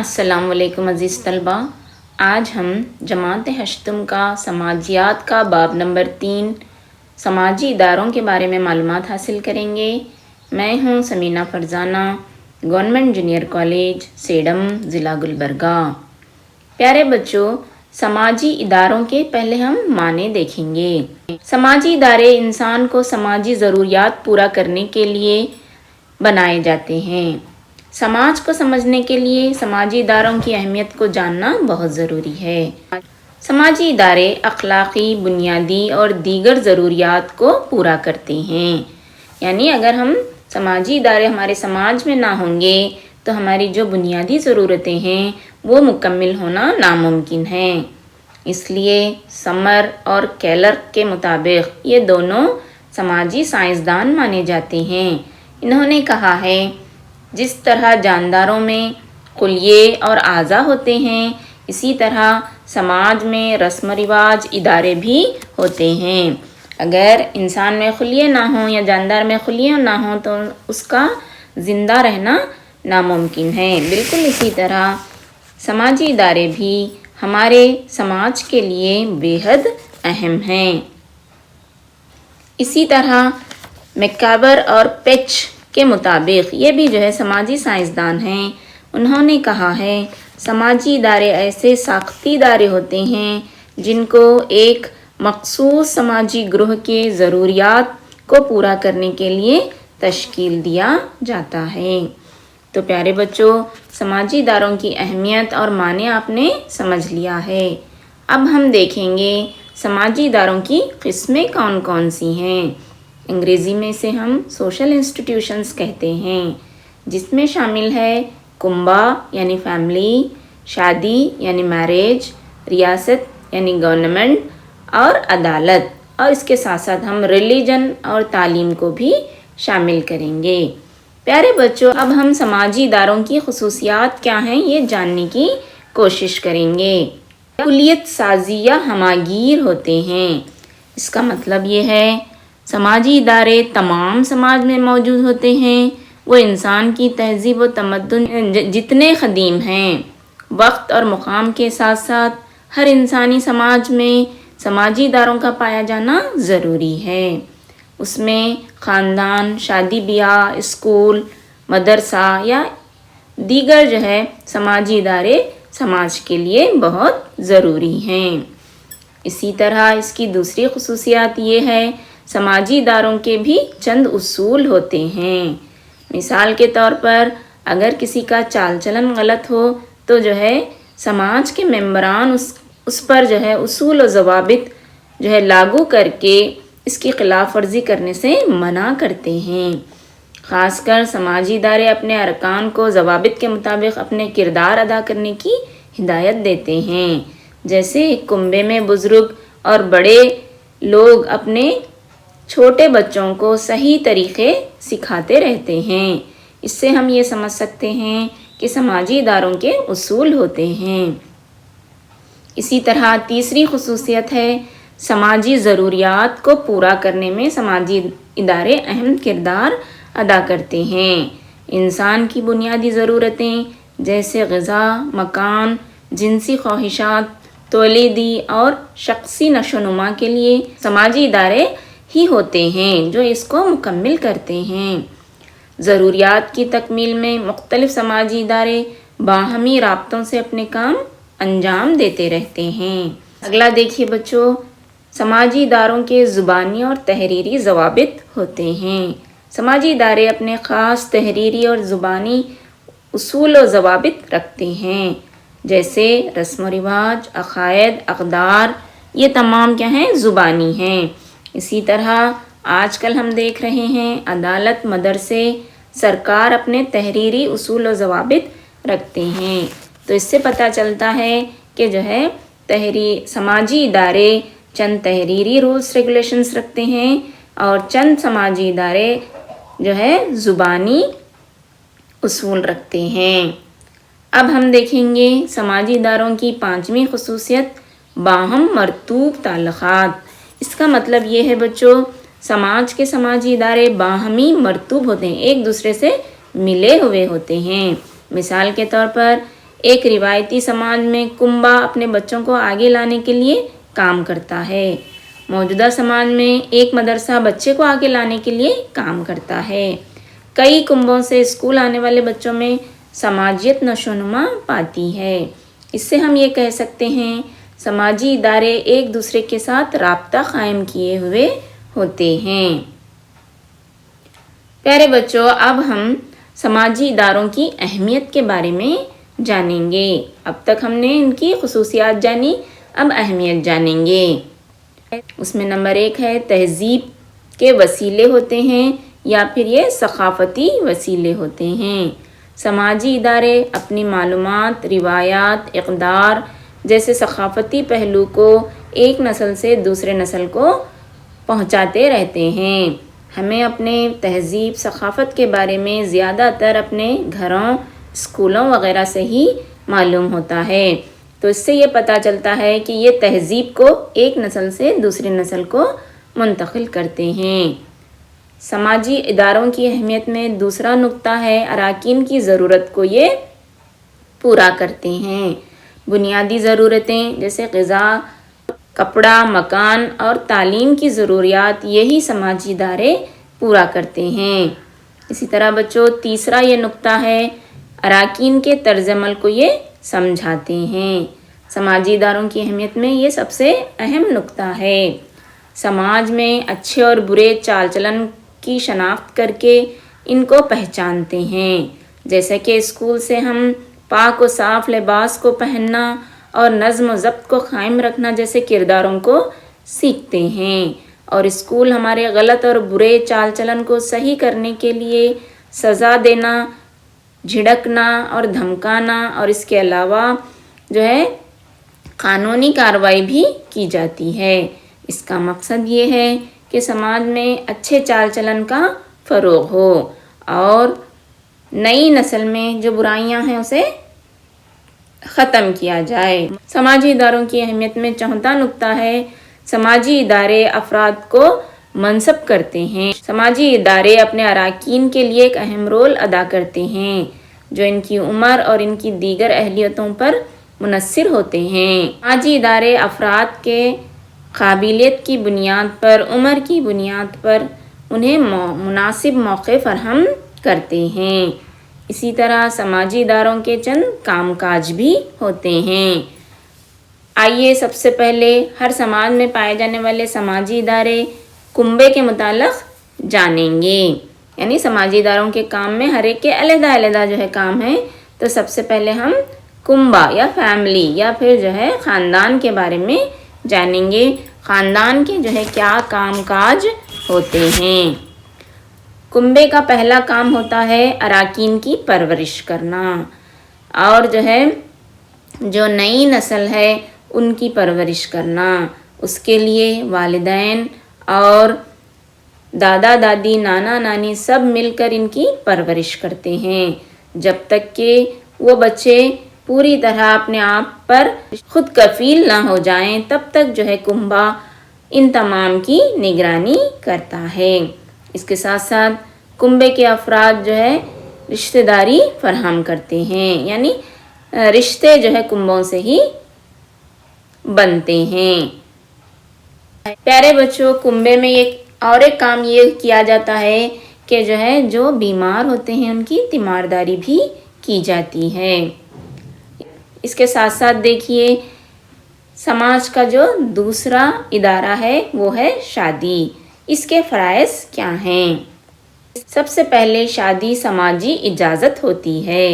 السلام علیکم عزیز طلبہ، آج ہم جماعت ہشتم کا سماجیات کا باب نمبر 3 سماجی اداروں کے بارے میں معلومات حاصل کریں گے۔ میں ہوں Samina Farzana, government junior college Sedam, ضلع گلبرگہ۔ پیارے بچوں، سماجی اداروں کے پہلے ہم معنی دیکھیں گے۔ سماجی ادارے انسان کو سماجی ضروریات پورا کرنے کے لیے بنائے جاتے ہیں۔ سماج کو سمجھنے کے لیے سماجی اداروں کی اہمیت کو جاننا بہت ضروری ہے۔ سماجی ادارے اخلاقی، بنیادی اور دیگر ضروریات کو پورا کرتے ہیں۔ یعنی اگر ہم سماجی ادارے ہمارے سماج میں نہ ہوں گے تو ہماری جو بنیادی ضرورتیں ہیں وہ مکمل ہونا ناممکن ہے۔ اس لیے سمر اور کیلر کے مطابق یہ دونوں سماجی سائنسدان مانے جاتے ہیں۔ انہوں نے کہا ہے، جس طرح جانداروں میں خلیے اور اعضاء ہوتے ہیں، اسی طرح سماج میں رسم و رواج ادارے بھی ہوتے ہیں۔ اگر انسان میں خلیے نہ ہوں یا جاندار میں خلیے نہ ہوں تو اس کا زندہ رہنا ناممکن ہے۔ بالکل اسی طرح سماجی ادارے بھی ہمارے سماج کے لیے بے حد اہم ہیں۔ اسی طرح میکابر اور پیچ کے مطابق یہ بھی جو ہے سماجی سائنسدان ہیں۔ انہوں نے کہا ہے، سماجی ادارے ایسے ساختی ادارے ہوتے ہیں جن کو ایک مخصوص سماجی گروہ کے ضروریات کو پورا کرنے کے لیے تشکیل دیا جاتا ہے۔ تو پیارے بچوں، سماجی اداروں کی اہمیت اور معنی آپ نے سمجھ لیا ہے۔ اب ہم دیکھیں گے سماجی اداروں کی قسمیں کون کون سی ہیں۔ انگریزی میں سے ہم سوشل انسٹیٹیوشنز کہتے ہیں، جس میں شامل ہے کنبہ یعنی فیملی، شادی یعنی میرج، ریاست یعنی گورنمنٹ اور عدالت، اور اس کے ساتھ ساتھ ہم ریلیجن اور تعلیم کو بھی شامل کریں گے۔ پیارے بچوں، اب ہم سماجی اداروں کی خصوصیات کیا ہیں یہ جاننے کی کوشش کریں گے۔ کلیت سازی یا ہماگیر ہوتے ہیں۔ اس کا مطلب یہ ہے، سماجی ادارے تمام سماج میں موجود ہوتے ہیں۔ وہ انسان کی تہذیب و تمدن جتنے قدیم ہیں، وقت اور مقام کے ساتھ ساتھ ہر انسانی سماج میں سماجی اداروں کا پایا جانا ضروری ہے۔ اس میں خاندان، شادی بیاہ، اسکول، مدرسہ یا دیگر جو ہے سماجی ادارے سماج کے لیے بہت ضروری ہیں۔ اسی طرح اس کی دوسری خصوصیات یہ ہے، سماجی اداروں کے بھی چند اصول ہوتے ہیں۔ مثال کے طور پر اگر کسی کا چال چلن غلط ہو تو جو ہے سماج کے ممبران اس پر جو ہے اصول و ضوابط جو ہے لاگو کر کے اس کی خلاف ورزی کرنے سے منع کرتے ہیں۔ خاص کر سماجی ادارے اپنے ارکان کو ضوابط کے مطابق اپنے کردار ادا کرنے کی ہدایت دیتے ہیں۔ جیسے ایک کنبے میں بزرگ اور بڑے لوگ اپنے چھوٹے بچوں کو صحیح طریقے سکھاتے رہتے ہیں۔ اس سے ہم یہ سمجھ سکتے ہیں کہ سماجی اداروں کے اصول ہوتے ہیں۔ اسی طرح تیسری خصوصیت ہے، سماجی ضروریات کو پورا کرنے میں سماجی ادارے اہم کردار ادا کرتے ہیں۔ انسان کی بنیادی ضرورتیں جیسے غذا، مکان، جنسی خواہشات، تولیدی اور شخصی نشو و نما کے لیے سماجی ادارے ہی ہوتے ہیں جو اس کو مکمل کرتے ہیں۔ ضروریات کی تکمیل میں مختلف سماجی ادارے باہمی رابطوں سے اپنے کام انجام دیتے رہتے ہیں۔ اگلا دیکھیے بچوں، سماجی اداروں کے زبانی اور تحریری ضوابط ہوتے ہیں۔ سماجی ادارے اپنے خاص تحریری اور زبانی اصول و ضوابط رکھتے ہیں، جیسے رسم و رواج، عقائد، اقدار، یہ تمام کیا ہیں؟ زبانی ہیں۔ اسی طرح آج کل ہم دیکھ رہے ہیں عدالت، مدرسے، سرکار اپنے تحریری اصول و ضوابط رکھتے ہیں۔ تو اس سے پتہ چلتا ہے کہ جو ہے سماجی ادارے چند تحریری رولز ریگولیشنز رکھتے ہیں اور چند سماجی ادارے جو ہے زبانی اصول رکھتے ہیں۔ اب ہم دیکھیں گے سماجی اداروں کی پانچویں خصوصیت، باہم مرطوب تعلقات۔ اس کا مطلب یہ ہے بچوں، سماج کے سماجی ادارے باہمی مرطوب ہوتے ہیں، ایک دوسرے سے ملے ہوئے ہوتے ہیں۔ مثال کے طور پر ایک روایتی سماج میں کنبا اپنے بچوں کو آگے لانے کے لیے کام کرتا ہے، موجودہ سماج میں ایک مدرسہ بچے کو آگے لانے کے لیے کام کرتا ہے۔ کئی کنبوں سے اسکول آنے والے بچوں میں سماجیت نشوونما پاتی ہے۔ اس سے ہم یہ کہہ سکتے ہیں سماجی ادارے ایک دوسرے کے ساتھ رابطہ قائم کیے ہوئے ہوتے ہیں۔ پیارے بچوں، اب ہم سماجی اداروں کی اہمیت کے بارے میں جانیں گے۔ اب تک ہم نے ان کی خصوصیات جانی، اب اہمیت جانیں گے۔ اس میں نمبر 1 ہے تہذیب کے وسیلے ہوتے ہیں یا پھر یہ ثقافتی وسیلے ہوتے ہیں۔ سماجی ادارے اپنی معلومات، روایات، اقدار جیسے ثقافتی پہلو کو ایک نسل سے دوسرے نسل کو پہنچاتے رہتے ہیں۔ ہمیں اپنے تہذیب، ثقافت کے بارے میں زیادہ تر اپنے گھروں، اسکولوں وغیرہ سے ہی معلوم ہوتا ہے، تو اس سے یہ پتہ چلتا ہے کہ یہ تہذیب کو ایک نسل سے دوسری نسل کو منتقل کرتے ہیں۔ سماجی اداروں کی اہمیت میں دوسرا نقطہ ہے اراکین کی ضرورت کو یہ پورا کرتے ہیں۔ بنیادی ضرورتیں جیسے غذا، کپڑا، مکان اور تعلیم کی ضروریات یہی سماجی ادارے پورا کرتے ہیں۔ اسی طرح بچوں، تیسرا یہ نقطہ ہے اراکین کے طرز عمل کو یہ سمجھاتے ہیں۔ سماجی اداروں کی اہمیت میں یہ سب سے اہم نقطہ ہے۔ سماج میں اچھے اور برے چال چلن کی شناخت کر کے ان کو پہچانتے ہیں، جیسے کہ اسکول سے ہم پاک و صاف لباس کو پہننا اور نظم و ضبط کو قائم رکھنا جیسے کرداروں کو سیکھتے ہیں، اور اسکول ہمارے غلط اور برے چال چلن کو صحیح کرنے کے لیے سزا دینا، جھڑکنا اور دھمکانا، اور اس کے علاوہ جو ہے قانونی کارروائی بھی کی جاتی ہے۔ اس کا مقصد یہ ہے کہ سماج میں اچھے چال چلن کا فروغ ہو اور نئی نسل میں جو برائیاں ہیں اسے ختم کیا جائے۔ سماجی اداروں کی اہمیت میں چوتھا نقطہ ہے سماجی ادارے افراد کو منصب کرتے ہیں۔ سماجی ادارے اپنے اراکین کے لیے ایک اہم رول ادا کرتے ہیں جو ان کی عمر اور ان کی دیگر اہلیتوں پر منحصر ہوتے ہیں۔ سماجی ادارے افراد کے قابلیت کی بنیاد پر، عمر کی بنیاد پر انہیں مناسب موقع فراہم کرتے ہیں۔ اسی طرح سماجی اداروں کے چند کام کاج بھی ہوتے ہیں۔ آئیے سب سے پہلے ہر سماج میں پائے جانے والے سماجی ادارے کنبے کے متعلق جانیں گے، یعنی سماجی اداروں کے کام میں ہر ایک کے علیحدہ علیحدہ جو ہے کام ہے، تو سب سے پہلے ہم کنبا یا فیملی یا پھر جو ہے خاندان کے بارے میں جانیں گے۔ خاندان کے جو ہے کیا کام کاج ہوتے ہیں۔ کنبے کا پہلا کام ہوتا ہے اراکین کی پرورش کرنا، اور جو ہے جو نئی نسل ہے ان کی پرورش کرنا۔ اس کے لیے والدین اور دادا دادی، نانا نانی سب مل کر ان کی پرورش کرتے ہیں جب تک کہ وہ بچے پوری طرح اپنے آپ پر خود کفیل نہ ہو جائیں، تب تک جو ہے کنبا ان تمام کی نگرانی کرتا ہے۔ اس کے ساتھ ساتھ کنبے کے افراد جو ہے رشتہ داری فراہم کرتے ہیں، یعنی رشتے جو ہے کنبوں سے ہی بنتے ہیں۔ پیارے بچوں، کنبے میں ایک کام یہ کیا جاتا ہے کہ جو ہے جو بیمار ہوتے ہیں ان کی تیمارداری بھی کی جاتی ہے۔ اس کے ساتھ ساتھ دیکھیے سماج کا جو دوسرا ادارہ ہے وہ ہے شادی۔ اس کے فرائض کیا ہیں؟ سب سے پہلے شادی سماجی اجازت ہوتی ہے۔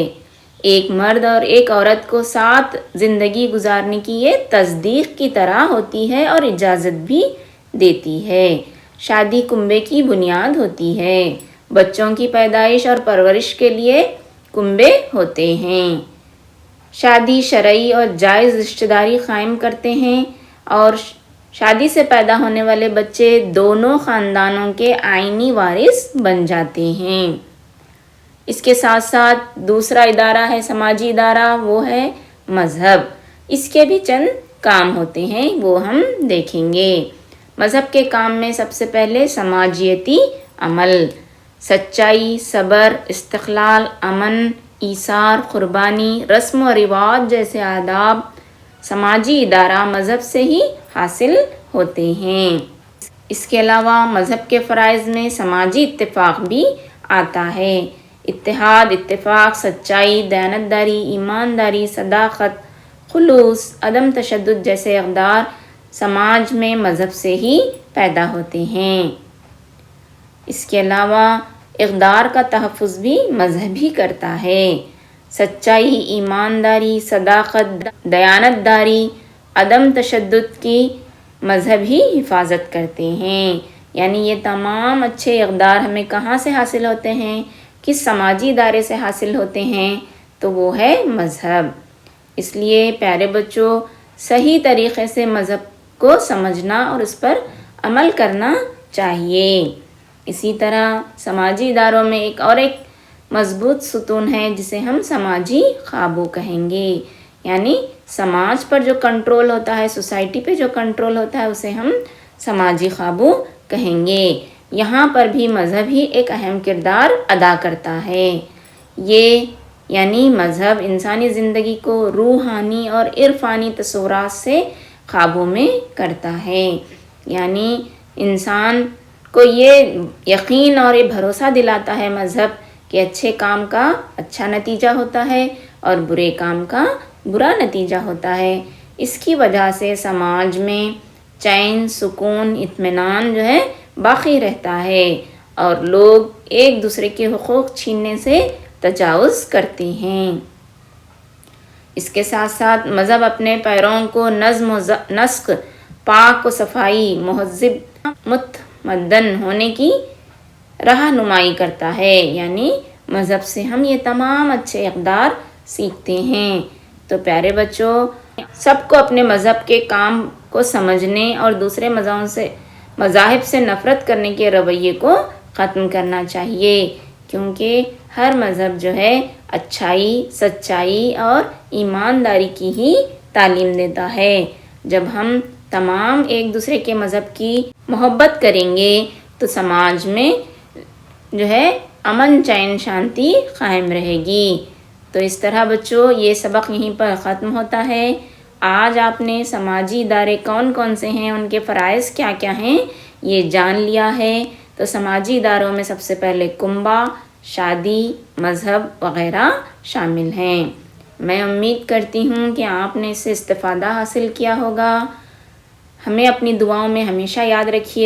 ایک مرد اور ایک عورت کو ساتھ زندگی گزارنے کی یہ تصدیق کی طرح ہوتی ہے اور اجازت بھی دیتی ہے۔ شادی کنبے کی بنیاد ہوتی ہے۔ بچوں کی پیدائش اور پرورش کے لیے کنبے ہوتے ہیں۔ شادی شرعی اور جائز رشتہ داری قائم کرتے ہیں اور شادی سے پیدا ہونے والے بچے دونوں خاندانوں کے آئینی وارث بن جاتے ہیں۔ اس کے ساتھ ساتھ دوسرا ادارہ ہے سماجی ادارہ، وہ ہے مذہب۔ اس کے بھی چند کام ہوتے ہیں، وہ ہم دیکھیں گے۔ مذہب کے کام میں سب سے پہلے سماجیتی عمل، سچائی، صبر، استقلال، امن، ایثار، قربانی، رسم و رواج جیسے آداب سماجی ادارہ مذہب سے ہی حاصل ہوتے ہیں۔ اس کے علاوہ مذہب کے فرائض میں سماجی اتفاق بھی آتا ہے۔ اتحاد، اتفاق، سچائی، دیانتداری، ایمانداری، صداقت، خلوص، عدم تشدد جیسے اقدار سماج میں مذہب سے ہی پیدا ہوتے ہیں۔ اس کے علاوہ اقدار کا تحفظ بھی مذہب ہی کرتا ہے۔ سچائی، ایمانداری، صداقت، دیانتداری، عدم تشدد کی مذہب ہی حفاظت کرتے ہیں۔ یعنی یہ تمام اچھے اقدار ہمیں کہاں سے حاصل ہوتے ہیں، کس سماجی ادارے سے حاصل ہوتے ہیں، تو وہ ہے مذہب۔ اس لیے پیارے بچوں، صحیح طریقے سے مذہب کو سمجھنا اور اس پر عمل کرنا چاہیے۔ اسی طرح سماجی اداروں میں ایک مضبوط ستون ہے جسے ہم سماجی قابو کہیں گے۔ یعنی سماج پر جو کنٹرول ہوتا ہے، سوسائٹی پہ جو کنٹرول ہوتا ہے، اسے ہم سماجی قابو کہیں گے۔ یہاں پر بھی مذہب ہی ایک اہم کردار ادا کرتا ہے۔ یہ یعنی مذہب انسانی زندگی کو روحانی اور عرفانی تصورات سے قابو میں کرتا ہے۔ یعنی انسان کو یہ یقین اور یہ بھروسہ دلاتا ہے مذہب کہ اچھے کام کا اچھا نتیجہ ہوتا ہے اور برے کام کا برا نتیجہ ہوتا ہے۔ اس کی وجہ سے سماج میں چین، سکون، اطمینان جو ہے باقی رہتا ہے اور لوگ ایک دوسرے کے حقوق چھیننے سے تجاوز کرتے ہیں۔ اس کے ساتھ ساتھ مذہب اپنے پیرووں کو نظم و نسق، پاک و صفائی، مہذب، متمدن ہونے کی رہنمائی کرتا ہے۔ یعنی مذہب سے ہم یہ تمام اچھے اقدار سیکھتے ہیں۔ تو پیارے بچوں، سب کو اپنے مذہب کے کام کو سمجھنے اور دوسرے مذاہب سے نفرت کرنے کے رویے کو ختم کرنا چاہیے، کیونکہ ہر مذہب جو ہے اچھائی، سچائی اور ایمانداری کی ہی تعلیم دیتا ہے۔ جب ہم تمام ایک دوسرے کے مذہب کی محبت کریں گے تو سماج میں جو ہے امن، چین، شانتی قائم رہے گی۔ تو اس طرح بچوں یہ سبق یہیں پر ختم ہوتا ہے۔ آج آپ نے سماجی ادارے کون کون سے ہیں، ان کے فرائض کیا کیا ہیں، یہ جان لیا ہے۔ تو سماجی اداروں میں سب سے پہلے کنبہ، شادی، مذہب وغیرہ شامل ہیں۔ میں امید کرتی ہوں کہ آپ نے اس سے استفادہ حاصل کیا ہوگا۔ ہمیں اپنی دعاؤں میں ہمیشہ یاد رکھیے۔